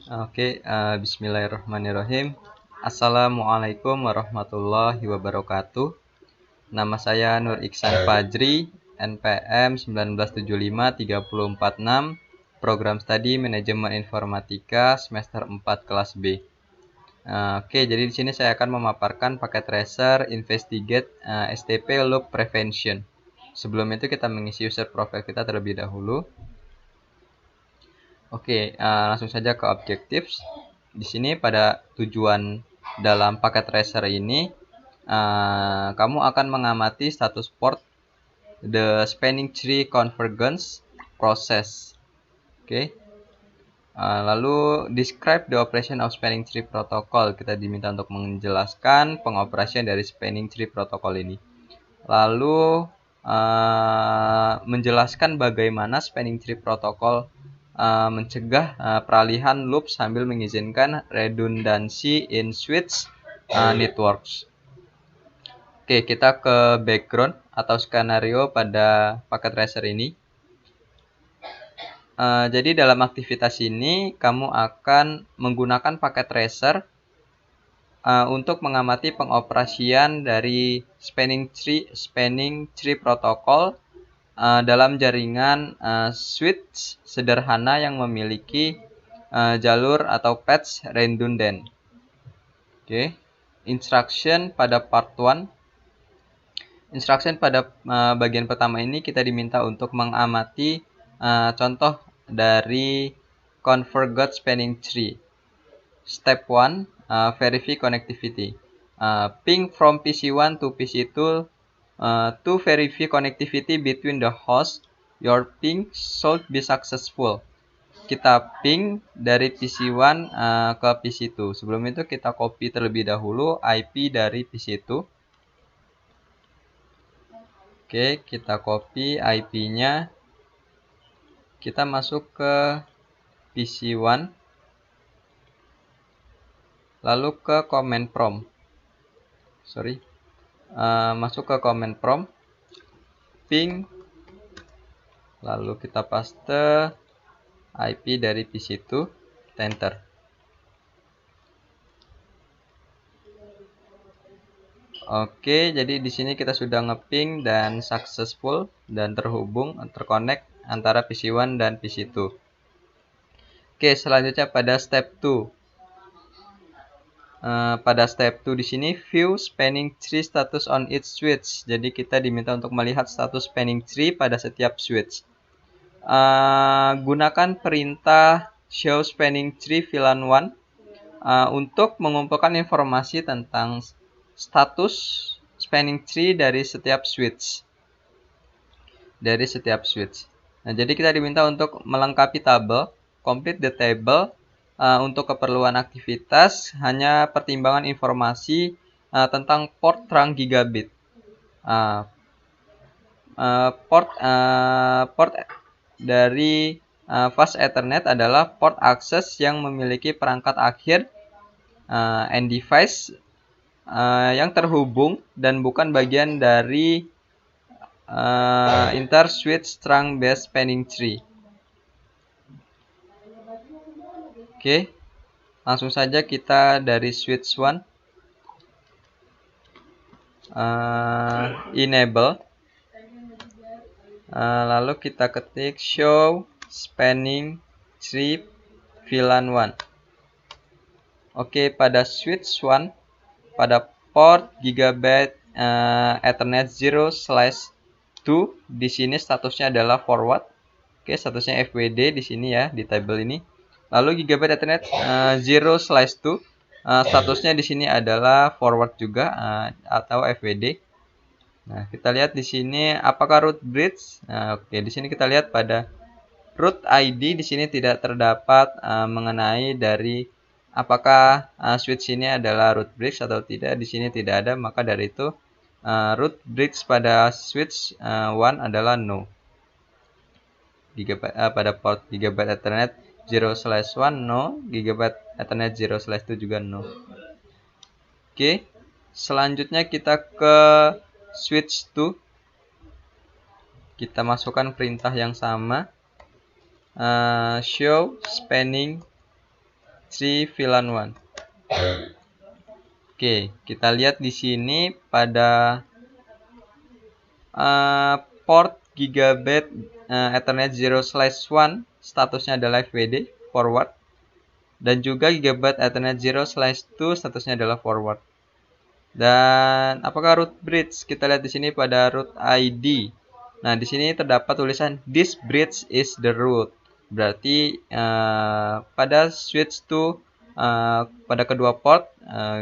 Bismillahirrahmanirrahim. Assalamualaikum warahmatullahi wabarakatuh. Nama saya Nur Iksan Fajri, NPM 1975-3046, Program Studi Manajemen Informatika semester 4 kelas B. Jadi di sini saya akan memaparkan paket tracer Investigate STP Loop Prevention. Sebelum itu kita mengisi user profile kita terlebih dahulu. Langsung saja ke objectives. Di sini pada tujuan dalam paket tracer ini, kamu akan mengamati status port the spanning tree convergence process. Lalu describe the operation of spanning tree protocol. Kita diminta untuk menjelaskan pengoperasian dari spanning tree protocol ini. Lalu menjelaskan bagaimana spanning tree protocol mencegah peralihan loop sambil mengizinkan redundancy in switch networks. Kita ke background atau skenario pada paket tracer ini. Jadi dalam aktivitas ini kamu akan menggunakan paket tracer untuk mengamati pengoperasian dari spanning tree protocol dalam jaringan switch sederhana yang memiliki jalur atau path redundant. Instruction pada part 1. Instruction pada bagian pertama ini kita diminta untuk mengamati contoh dari converged spanning tree. Step 1, verify connectivity. Ping from PC1 to PC2 to verify connectivity between the host. Your ping should be successful. Kita ping dari PC1 ke PC2. Sebelum itu kita copy terlebih dahulu IP dari PC2. Kita copy IP-nya. Kita masuk ke PC1. Lalu ke command prompt. Masuk ke command prompt, ping, lalu kita paste IP dari PC2, enter. Jadi di sini kita sudah ngeping dan successful dan terhubung, terconnect antara PC1 dan PC2. Selanjutnya pada step 2. Pada step 2 di sini view spanning tree status on each switch. Jadi kita diminta untuk melihat status spanning tree pada setiap switch. Gunakan perintah show spanning tree VLAN 1 untuk mengumpulkan informasi tentang status spanning tree dari setiap switch. Nah, jadi kita diminta untuk melengkapi tabel, complete the table. Untuk keperluan aktivitas hanya pertimbangan informasi tentang port terang gigabit. Port dari fast Ethernet adalah port akses yang memiliki perangkat akhir end device yang terhubung dan bukan bagian dari inter switch trunk based spanning tree. Langsung saja kita dari switch 1 enable, lalu kita ketik show spanning tree VLAN 1. Pada switch 1 pada port Gigabit Ethernet 0/2 di sini statusnya adalah forward. Statusnya FWD di sini ya di tabel ini. Lalu Gigabit Ethernet 0/2 statusnya di sini adalah forward juga atau FWD. Nah, kita lihat di sini apakah root bridge. Di sini kita lihat pada root ID di sini tidak terdapat mengenai dari apakah switch ini adalah root bridge atau tidak. Di sini tidak ada, maka dari itu root bridge pada switch 1 adalah no. Pada port Gigabit Ethernet 0/1 no, Gigabit Ethernet 0/2 juga no. Selanjutnya kita ke switch 2. Kita masukkan perintah yang sama, show spanning 3 VLAN 1. Oke, kita lihat di sini pada port gigabit Ethernet 0/1 statusnya adalah FWD forward, dan juga gigabit Ethernet 0/2 statusnya adalah forward. Dan apakah root bridge? Kita lihat di sini pada root ID. Nah, di sini terdapat tulisan this bridge is the root. Berarti pada switch to pada kedua port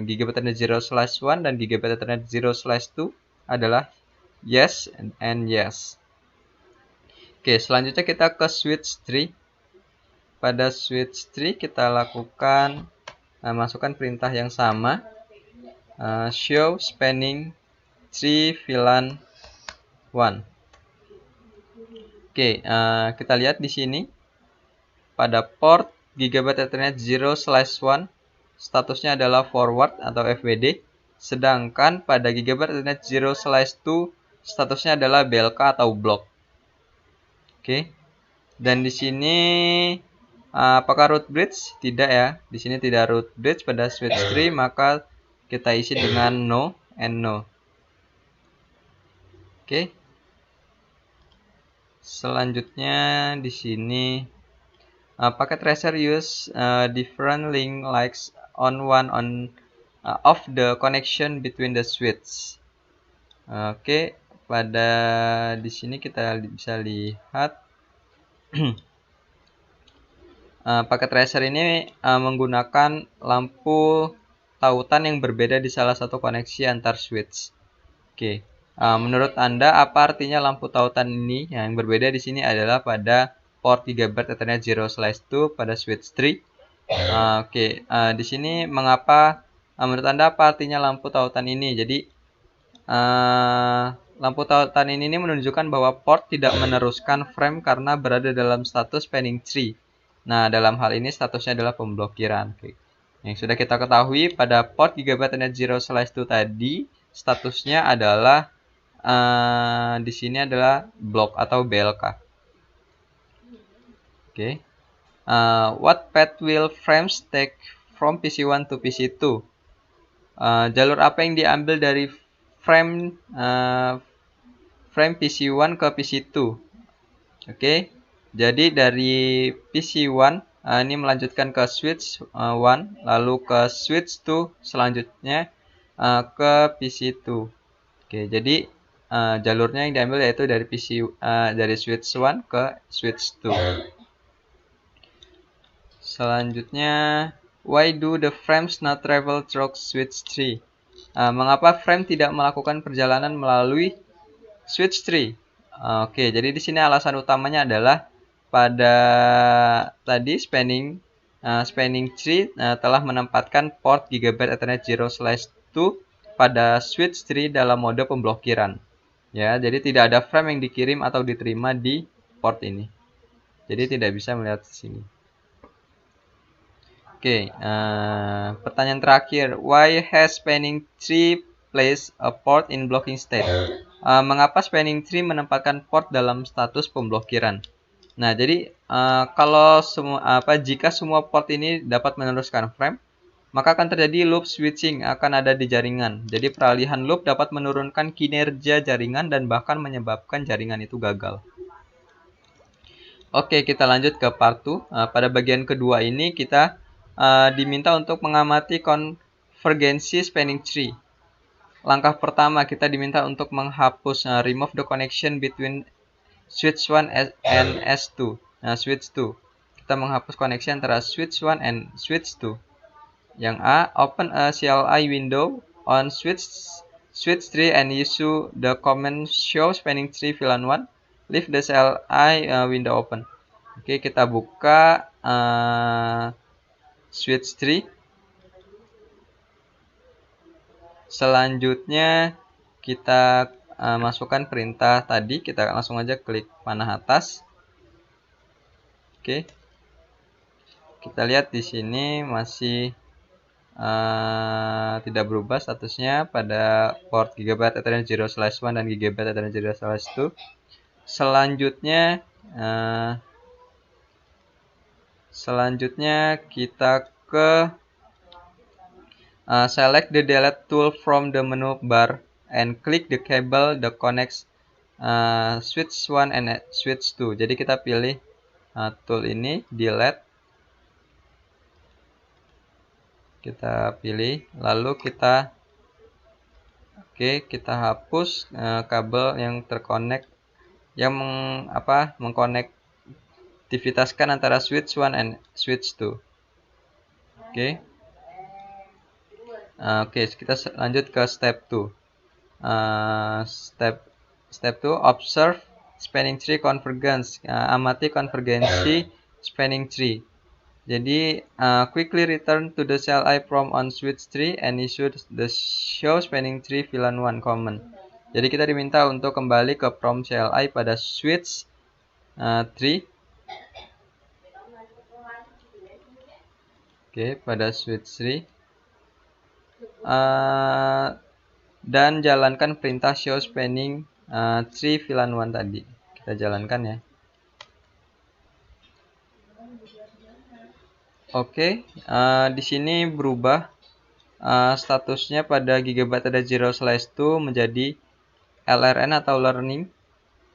gigabit Ethernet 0/1 dan gigabit Ethernet 0/2 adalah yes and yes. Oke, selanjutnya kita ke switch tree. Pada switch tree kita lakukan masukkan perintah yang sama, show spanning tree VLAN 1. Oke, kita lihat di sini pada port gigabit Ethernet 0/1 statusnya adalah forward atau FWD, sedangkan pada gigabit Ethernet 0/2 statusnya adalah BLK atau block. Oke. Dan di sini apakah root bridge? Tidak ya. Di sini tidak root bridge pada switch tree, maka kita isi dengan no and no. Oke. Selanjutnya di sini packet tracer use different link likes on one of the connection between the switch. Oke, pada di sini kita bisa lihat packet tracer ini menggunakan lampu tautan yang berbeda di salah satu koneksi antar switch. Oke, menurut Anda apa artinya lampu tautan ini? Yang berbeda di sini adalah pada port gigabit Ethernet 0/2 pada switch tree. Oke, di sini mengapa? Menurut Anda apa artinya lampu tautan ini? Jadi lampu tautan ini menunjukkan bahwa port tidak meneruskan frame karena berada dalam status spanning tree. Nah, dalam hal ini statusnya adalah pemblokiran. Oke. Yang sudah kita ketahui pada port gigabit Ethernet 0/2 tadi statusnya adalah di sini adalah block atau BLK. Oke. What path will frames take from PC1 to PC2? Jalur apa yang diambil dari frame PC1 ke PC2? Oke. Jadi dari PC1 ini melanjutkan ke switch 1, lalu ke switch 2, selanjutnya ke PC2. Oke, jadi jalurnya yang diambil yaitu dari dari switch 1 ke switch 2. Selanjutnya, why do the frames not travel through switch 3? Mengapa frame tidak melakukan perjalanan melalui switch 3? Oke, jadi di sini alasan utamanya adalah pada tadi spanning tree telah menempatkan port gigabit Ethernet 0/2 pada switch tree dalam mode pemblokiran. Ya, jadi tidak ada frame yang dikirim atau diterima di port ini. Jadi tidak bisa melihat di sini. Oke, pertanyaan terakhir, why has spanning tree placed a port in blocking state? Mengapa spanning tree menempatkan port dalam status pemblokiran? Nah, jadi kalau jika semua port ini dapat meneruskan frame, maka akan terjadi loop switching akan ada di jaringan. Jadi peralihan loop dapat menurunkan kinerja jaringan dan bahkan menyebabkan jaringan itu gagal. Oke, kita lanjut ke part 2. Pada bagian kedua ini kita diminta untuk mengamati konvergensi spanning tree. Langkah pertama kita diminta untuk menghapus remove the connection between switch 1 and S2. Nah, switch 2. Kita menghapus koneksi antara switch 1 and switch 2. Yang A, open a CLI window on switch 3 and issue the command show spanning tree VLAN 1. Leave the CLI window open. Oke, kita buka switch 3. Selanjutnya kita masukkan perintah tadi, kita langsung aja klik panah atas. Oke. Kita lihat di sini masih tidak berubah statusnya pada port gigabit Ethernet 0/1 dan gigabit Ethernet 0/2. Selanjutnya kita ke ke select the delete tool from the menu bar and click the cable that connects switch 1 and switch 2. Jadi kita pilih tool ini, delete. Kita pilih, lalu kita kita hapus kabel yang terkonek yang mengkonektivitaskan antara switch 1 and switch 2. Kita lanjut ke step 2. Step 2, observe spanning tree convergence. Amati konvergensi spanning tree. Jadi quickly return to the CLI prompt on switch tree and issue the show spanning tree VLAN 1 command. Jadi kita diminta untuk kembali ke prompt CLI pada switch tree. Pada switch tree. Dan jalankan perintah show spanning tree VLAN 1 tadi. Kita jalankan ya. Di sini berubah statusnya pada gigabyte ada 0/2 menjadi LRN atau learning,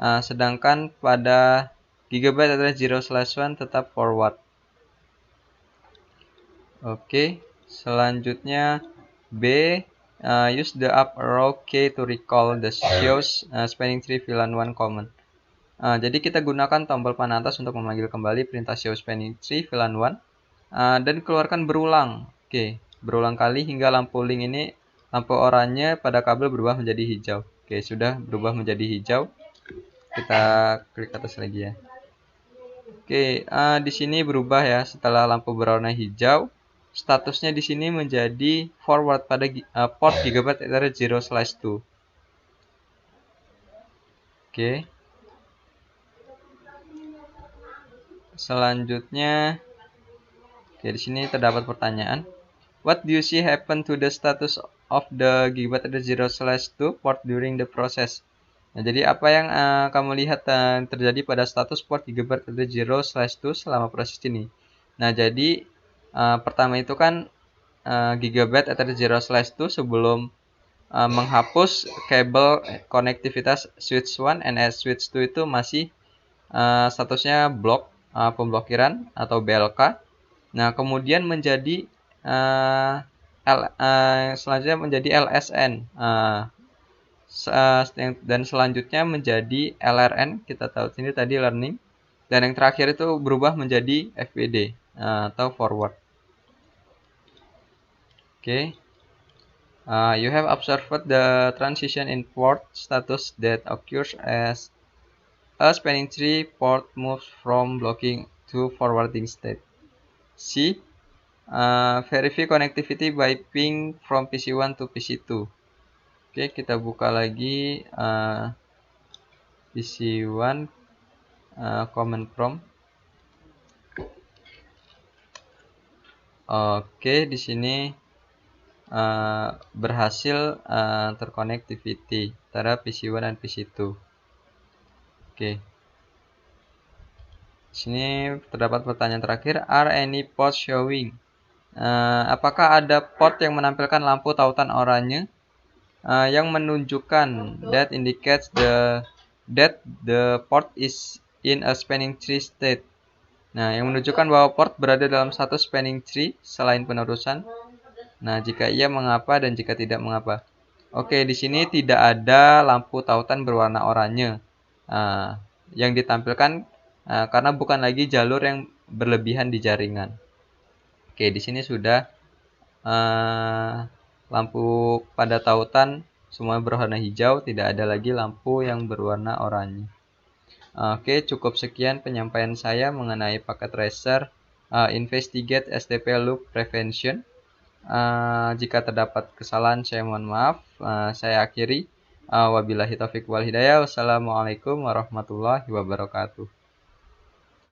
sedangkan pada gigabyte ada 0/1 tetap forward. Selanjutnya B, use the up arrow key to recall the shows spanning tree VLAN 1 command. Jadi kita gunakan tombol panah atas untuk memanggil kembali perintah show spanning tree VLAN 1 dan keluarkan berulang. Berulang kali hingga lampu link ini, lampu oranye pada kabel berubah menjadi hijau. Sudah berubah menjadi hijau. Kita klik atas lagi ya. Di sini berubah ya, setelah lampu berwarna hijau, statusnya di sini menjadi forward pada port gigabyte ether 0/2. Selanjutnya, di sini terdapat pertanyaan. What do you see happen to the status of the gigabyte ether 0/2 port during the process? Jadi apa yang kamu lihat terjadi pada status port gigabyte ether 0/2 selama proses ini? Jadi pertama itu kan gigabyte ether 0/2 sebelum menghapus kabel konektivitas switch 1 and switch 2 itu masih statusnya blok, pemblokiran atau BLK. Kemudian menjadi selanjutnya menjadi LSN, dan selanjutnya menjadi LRN. Kita tahu sini tadi learning, dan yang terakhir itu berubah menjadi FWD atau forward. You have observed the transition in port status that occurs as a spanning tree port moves from blocking to forwarding state. C, verify connectivity by ping from PC1 to PC2. Kita buka lagi PC1 command prompt. Di sini berhasil terconnectivity antara PC1 dan PC2. Di sini terdapat pertanyaan terakhir. Are any ports showing? Apakah ada port yang menampilkan lampu tautan oranye yang menunjukkan that indicates that the port is in a spanning tree state? Yang menunjukkan bahwa port berada dalam satu spanning tree selain penerusan. Jika iya mengapa dan jika tidak mengapa? Di sini tidak ada lampu tautan berwarna oranye yang ditampilkan karena bukan lagi jalur yang berlebihan di jaringan. Di sini sudah lampu pada tautan semua berwarna hijau, tidak ada lagi lampu yang berwarna oranye. Cukup sekian penyampaian saya mengenai paket tracer investigate STP loop prevention. Jika terdapat kesalahan saya mohon maaf. Saya akhiri. Wabillahi taufiq wal hidayah. Wassalamualaikum warahmatullahi wabarakatuh.